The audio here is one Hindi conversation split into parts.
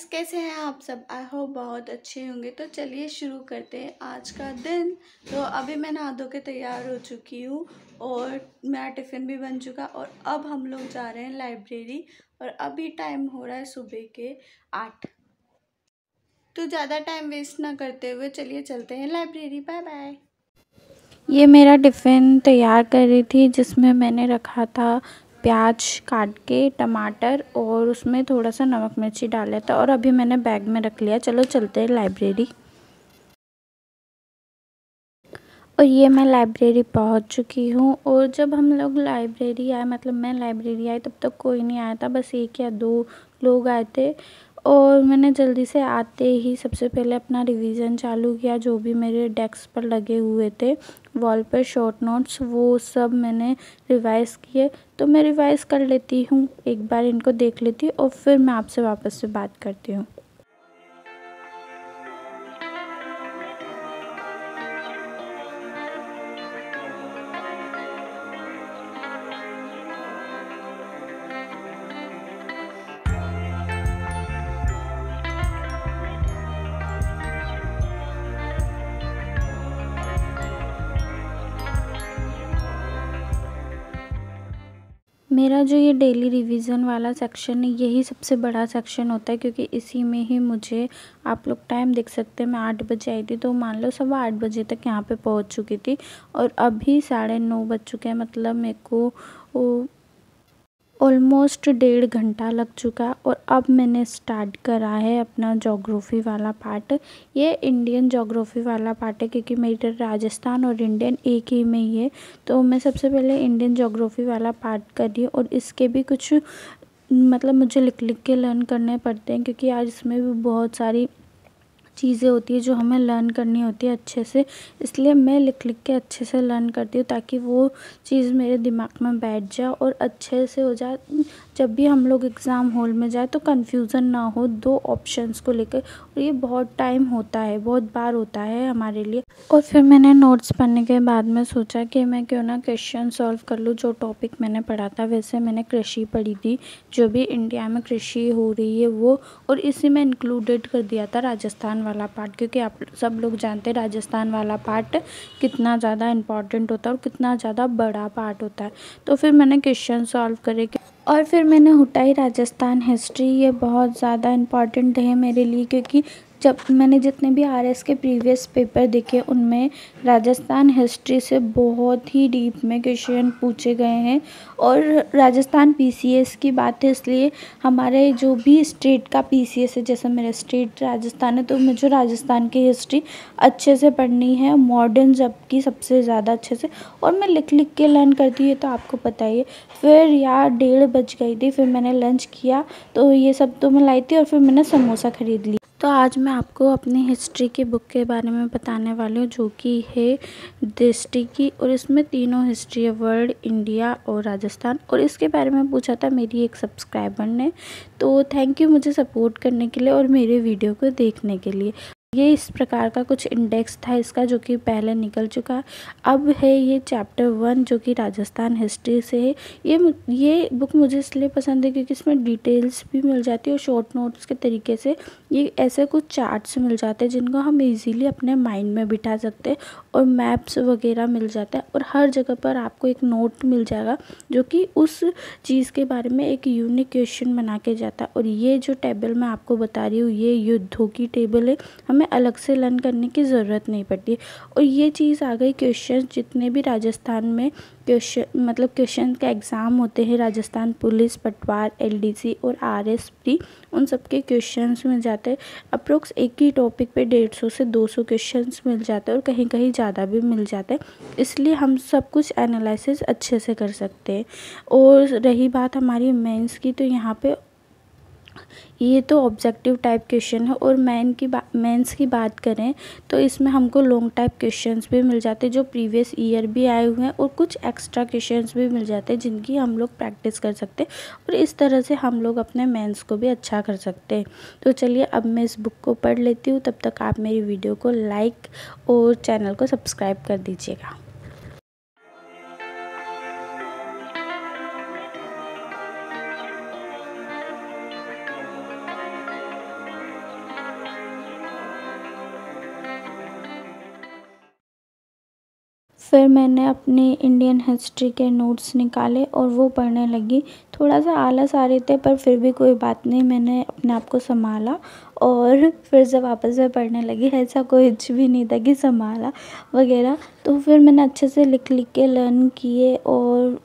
गाइस, कैसे हैं आप सब? आई होप बहुत अच्छे होंगे। तो चलिए शुरू करते हैं आज का दिन। तो अभी मैं नहा धो के तैयार हो चुकी हूँ और मेरा टिफ़िन भी बन चुका और अब हम लोग जा रहे हैं लाइब्रेरी। और अभी टाइम हो रहा है सुबह के 8। तो ज़्यादा टाइम वेस्ट ना करते हुए चलिए चलते हैं लाइब्रेरी। Bye bye. ये मेरा टिफ़िन तैयार कर रही थी जिसमें मैंने रखा था प्याज काट के, टमाटर और उसमें थोड़ा सा नमक मिर्ची डाल लिया था और अभी मैंने बैग में रख लिया। चलो चलते हैं लाइब्रेरी। और ये मैं लाइब्रेरी पहुंच चुकी हूँ। और जब हम लोग लाइब्रेरी आए, मतलब मैं लाइब्रेरी आई, तब तक कोई नहीं आया था, बस 1 या 2 लोग आए थे। और मैंने जल्दी से आते ही सबसे पहले अपना रिवीजन चालू किया। जो भी मेरे डेस्क पर लगे हुए थे वॉल पर शॉर्ट नोट्स, वो सब मैंने रिवाइज़ किए। तो मैं रिवाइज़ कर लेती हूँ, एक बार इनको देख लेती हूँ और फिर मैं आपसे वापस से बात करती हूँ। मेरा जो ये डेली रिवीजन वाला सेक्शन है, यही सबसे बड़ा सेक्शन होता है, क्योंकि इसी में ही मुझे, आप लोग टाइम देख सकते हैं, मैं 8 बजे आई थी, तो मान लो 8:15 बजे तक यहाँ पे पहुँच चुकी थी। और अभी 9:30 बज चुके हैं, मतलब मेरे को ऑलमोस्ट 1.5 घंटा लग चुका। और अब मैंने स्टार्ट करा है अपना ज्योग्राफी वाला पार्ट। ये इंडियन ज्योग्राफी वाला पार्ट है, क्योंकि मेरा राजस्थान और इंडियन एक ही में ही है। तो मैं सबसे पहले इंडियन ज्योग्राफी वाला पार्ट कर रही हूँ। और इसके भी कुछ, मतलब मुझे लिख लिख के लर्न करने पड़ते हैं, क्योंकि आज इसमें भी बहुत सारी चीज़ें होती है जो हमें लर्न करनी होती है अच्छे से। इसलिए मैं लिख लिख के अच्छे से लर्न करती हूँ, ताकि वो चीज़ मेरे दिमाग में बैठ जाए और अच्छे से हो जाए। जब भी हम लोग एग्ज़ाम हॉल में जाए तो कन्फ्यूज़न ना हो 2 ऑप्शंस को लेकर। और ये बहुत टाइम होता है, बहुत बार होता है हमारे लिए। और फिर मैंने नोट्स पढ़ने के बाद में सोचा कि मैं क्यों ना क्वेश्चन सॉल्व कर लूँ। जो टॉपिक मैंने पढ़ा था, वैसे मैंने कृषि पढ़ी थी, जो भी इंडिया में कृषि हो रही है वो। और इसी में इंक्लूडेड कर दिया था राजस्थान वाला पार्ट, क्योंकि आप सब लोग जानते हैं राजस्थान वाला पार्ट कितना ज़्यादा इम्पॉर्टेंट होता है और कितना ज़्यादा बड़ा पार्ट होता है। तो फिर मैंने क्वेश्चन सॉल्व करे। और फिर मैंने उठाई राजस्थान हिस्ट्री। ये बहुत ज़्यादा इम्पॉर्टेंट है मेरे लिए, क्योंकि जब मैंने जितने भी आरएस के प्रीवियस पेपर देखे, उनमें राजस्थान हिस्ट्री से बहुत ही डीप में क्वेश्चन पूछे गए हैं। और राजस्थान पीसीएस की बात है, इसलिए हमारे जो भी स्टेट का पीसीएस है, जैसे मेरा स्टेट राजस्थान है, तो मुझे राजस्थान की हिस्ट्री अच्छे से पढ़नी है, मॉडर्न जबकि सबसे ज़्यादा अच्छे से। और मैं लिख लिख के लर्न करती है, तो आपको पता ही है। फिर यार 1:30 बज गई थी, फिर मैंने लंच किया, तो ये सब तो मैं लाई थी। और फिर मैंने समोसा ख़रीद लिया। तो आज मैं आपको अपनी हिस्ट्री की बुक के बारे में बताने वाली हूँ, जो कि है दृष्टि की। और इसमें तीनों हिस्ट्री है, वर्ल्ड, इंडिया और राजस्थान। और इसके बारे में पूछा था मेरी एक सब्सक्राइबर ने। तो थैंक यू मुझे सपोर्ट करने के लिए और मेरे वीडियो को देखने के लिए। ये इस प्रकार का कुछ इंडेक्स था इसका, जो कि पहले निकल चुका। अब है ये चैप्टर 1, जो कि राजस्थान हिस्ट्री से है। ये बुक मुझे इसलिए पसंद है क्योंकि इसमें डिटेल्स भी मिल जाती है, और शॉर्ट नोट्स के तरीके से ये ऐसे कुछ चार्ट्स मिल जाते हैं जिनको हम इजीली अपने माइंड में बिठा सकते हैं। और मैप्स वगैरह मिल जाता है, और हर जगह पर आपको एक नोट मिल जाएगा जो कि उस चीज़ के बारे में एक यूनिक क्वेश्चन बना के जाता है। और ये जो टेबल मैं आपको बता रही हूँ, ये युद्धों की टेबल है, हमें अलग से लर्न करने की ज़रूरत नहीं पड़ती। और ये चीज़ आ गई क्वेश्चन, जितने भी राजस्थान में क्वेश्चन का एग्ज़ाम होते हैं, राजस्थान पुलिस, पटवार, एलडीसी और आरएसपी, उन सब के क्वेश्चंस मिल जाते हैं। अप्रोक्स एक ही टॉपिक पे 150 से 200 क्वेश्चंस मिल जाते हैं, और कहीं कहीं ज़्यादा भी मिल जाते हैं। इसलिए हम सब कुछ एनालिसिस अच्छे से कर सकते हैं। और रही बात हमारी मेंस की, तो यहाँ पे ये तो ऑब्जेक्टिव टाइप क्वेश्चन है। और मेंस की बात करें तो इसमें हमको लॉन्ग टाइप क्वेश्चंस भी मिल जाते हैं, जो प्रीवियस ईयर भी आए हुए हैं, और कुछ एक्स्ट्रा क्वेश्चंस भी मिल जाते हैं जिनकी हम लोग प्रैक्टिस कर सकते हैं। और इस तरह से हम लोग अपने मेंस को भी अच्छा कर सकते हैं। तो चलिए अब मैं इस बुक को पढ़ लेती हूँ, तब तक आप मेरी वीडियो को लाइक और चैनल को सब्सक्राइब कर दीजिएगा। फिर मैंने अपनी इंडियन हिस्ट्री के नोट्स निकाले और वो पढ़ने लगी। थोड़ा सा आलस आ रहे थे पर फिर भी कोई बात नहीं, मैंने अपने आप को संभाला और फिर से वापस से पढ़ने लगी। ऐसा कुछ भी नहीं था कि संभाला वगैरह। तो फिर मैंने अच्छे से लिख के लर्न किए और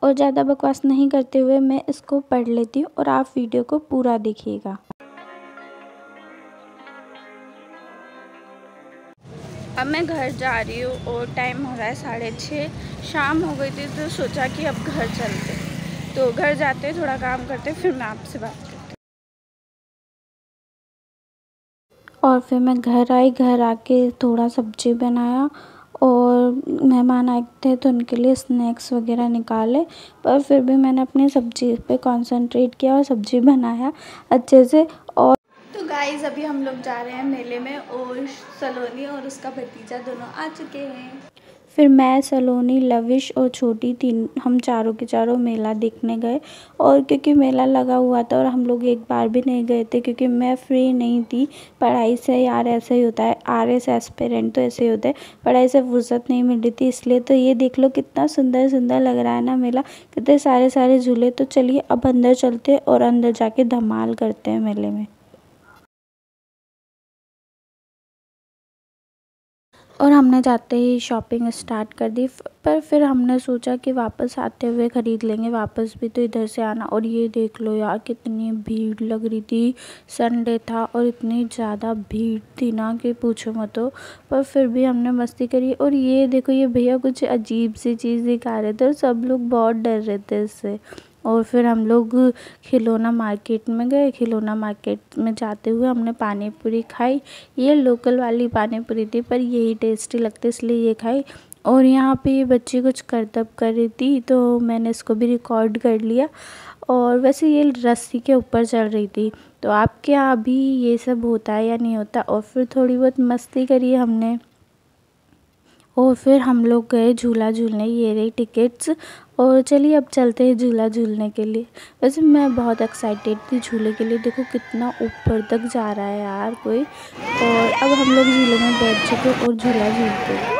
ज़्यादा बकवास नहीं करते हुए मैं इसको पढ़ लेती हूँ और आप वीडियो को पूरा देखिएगा। अब मैं घर जा रही हूँ और टाइम हो रहा है 6:30, शाम हो गई थी तो सोचा कि अब घर चलते, तो घर जाते थोड़ा काम करते फिर मैं आपसे बात करती। और फिर मैं घर आई, घर आके थोड़ा सब्जी बनाया और मेहमान आए थे तो उनके लिए स्नैक्स वगैरह निकाले, पर फिर भी मैंने अपनी सब्जी पे कंसंट्रेट किया और सब्जी बनाया अच्छे से। और तो गाइज़ अभी हम लोग जा रहे हैं मेले में और सलोनी और उसका भतीजा दोनों आ चुके हैं। फिर मैं, सलोनी, लविश और छोटी तीन, हम चारों के चारों मेला देखने गए। और क्योंकि मेला लगा हुआ था और हम लोग एक बार भी नहीं गए थे क्योंकि मैं फ्री नहीं थी पढ़ाई से। यार ऐसा ही होता है, RS एस्पिरेंट तो ऐसे ही होता है, पढ़ाई से फुर्सत नहीं मिल रही थी इसलिए। तो ये देख लो कितना सुंदर सुंदर लग रहा है ना मेला, कितने सारे सारे झूले। तो चलिए अब अंदर चलते हैं और अंदर जाके धमाल करते हैं मेले में। और हमने जाते ही शॉपिंग स्टार्ट कर दी, पर फिर हमने सोचा कि वापस आते हुए ख़रीद लेंगे, वापस भी तो इधर से आना। और ये देख लो यार कितनी भीड़ लग रही थी, संडे था और इतनी ज़्यादा भीड़ थी ना कि पूछो मत। पर फिर भी हमने मस्ती करी। और ये देखो ये भैया कुछ अजीब सी चीज़ दिखा रहे थे और सब लोग बहुत डर रहे थे इससे। और फिर हम लोग खिलौना मार्केट में गए। खिलौना मार्केट में जाते हुए हमने पानी पूरी खाई। ये लोकल वाली पानी पूरी थी पर यही टेस्टी लगती इसलिए ये खाई। और यहाँ पे ये बच्ची कुछ करतब कर रही थी तो मैंने इसको भी रिकॉर्ड कर लिया। और वैसे ये रस्सी के ऊपर चढ़ रही थी। तो आपके यहाँ भी ये सब होता है या नहीं होता? और फिर थोड़ी बहुत मस्ती करी हमने और फिर हम लोग गए झूला झूलने। ये रही टिकट्स और चलिए अब चलते हैं झूला झूलने के लिए। वैसे मैं बहुत एक्साइटेड थी झूले के लिए, देखो कितना ऊपर तक जा रहा है यार कोई। और अब हम लोग झूले में बैठ चुके और झूला झूलते हैं।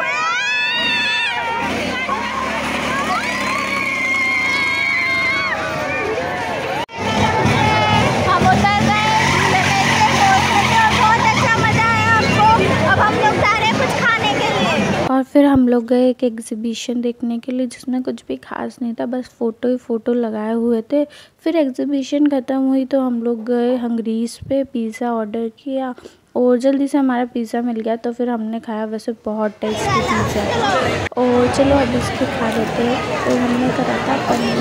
और फिर हम लोग गए एक एग्ज़िबिशन देखने के लिए जिसमें कुछ भी खास नहीं था, बस फ़ोटो ही फ़ोटो लगाए हुए थे। फिर एग्ज़िबिशन ख़त्म हुई तो हम लोग गए हंग्रीज़ पे, पिज़्ज़ा ऑर्डर किया और जल्दी से हमारा पिज़्ज़ा मिल गया तो फिर हमने खाया। वैसे बहुत टेस्टी पिज़्ज़ा है। और चलो अब इसको खा लेते हैं। और हमने करा था पनीर।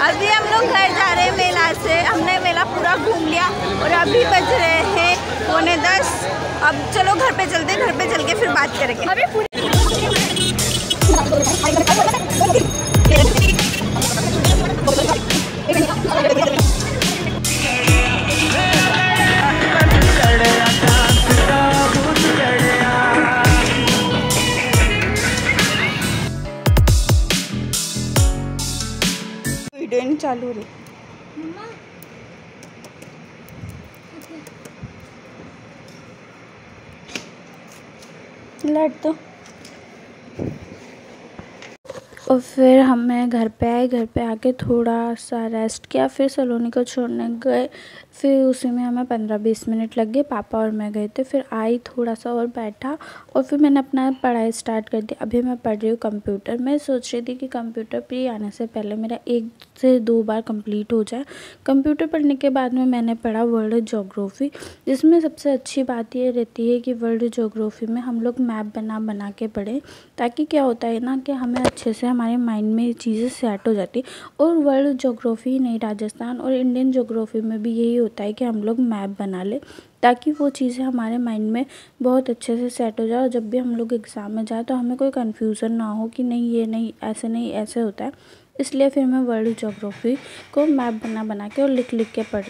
अभी हम लोग घर जा रहे हैं मेला से, हमने मेला पूरा घूम लिया और अभी बज रहे हैं 9:45। अब चलो घर पे चलते हैं, घर पे चल के फिर बात करेंगे। वीडियो नहीं चालू रही। लट दो। और फिर हमें घर पे आए, घर पे आके थोड़ा सा रेस्ट किया, फिर सलोनी को छोड़ने गए। फिर उसी में हमें 15-20 मिनट लग गए, पापा और मैं गए थे। फिर आई, थोड़ा सा और बैठा और फिर मैंने अपना पढ़ाई स्टार्ट कर दी। अभी मैं पढ़ रही हूँ कंप्यूटर। मैं सोच रही थी कि कंप्यूटर प्री आने से पहले मेरा 1 से 2 बार कंप्लीट हो जाए। कंप्यूटर पढ़ने के बाद में मैंने पढ़ा वर्ल्ड ज्योग्राफी, जिसमें सबसे अच्छी बात ये रहती है कि वर्ल्ड ज्योग्राफी में हम लोग मैप बना के पढ़ें, ताकि क्या होता है ना कि हमें अच्छे से हमारे माइंड में चीज़ें सेट हो जाती। और वर्ल्ड ज्योग्राफी नहीं, राजस्थान और इंडियन ज्योग्राफी में भी यही होता है कि हम लोग मैप बना लें ताकि वो चीज़ें हमारे माइंड में बहुत अच्छे से सेट हो जाए और जब भी हम लोग एग्ज़ाम में जाए तो हमें कोई कन्फ्यूज़न ना हो कि नहीं ये नहीं ऐसे होता है। इसलिए फिर मैं वर्ल्ड ज्योग्राफी को मैप बना के और लिख के पढ़।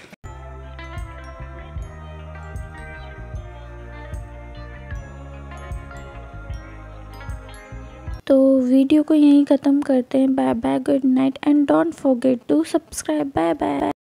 तो वीडियो को यहीं ख़त्म करते हैं। Bye bye, good night and don't forget to subscribe. Bye bye.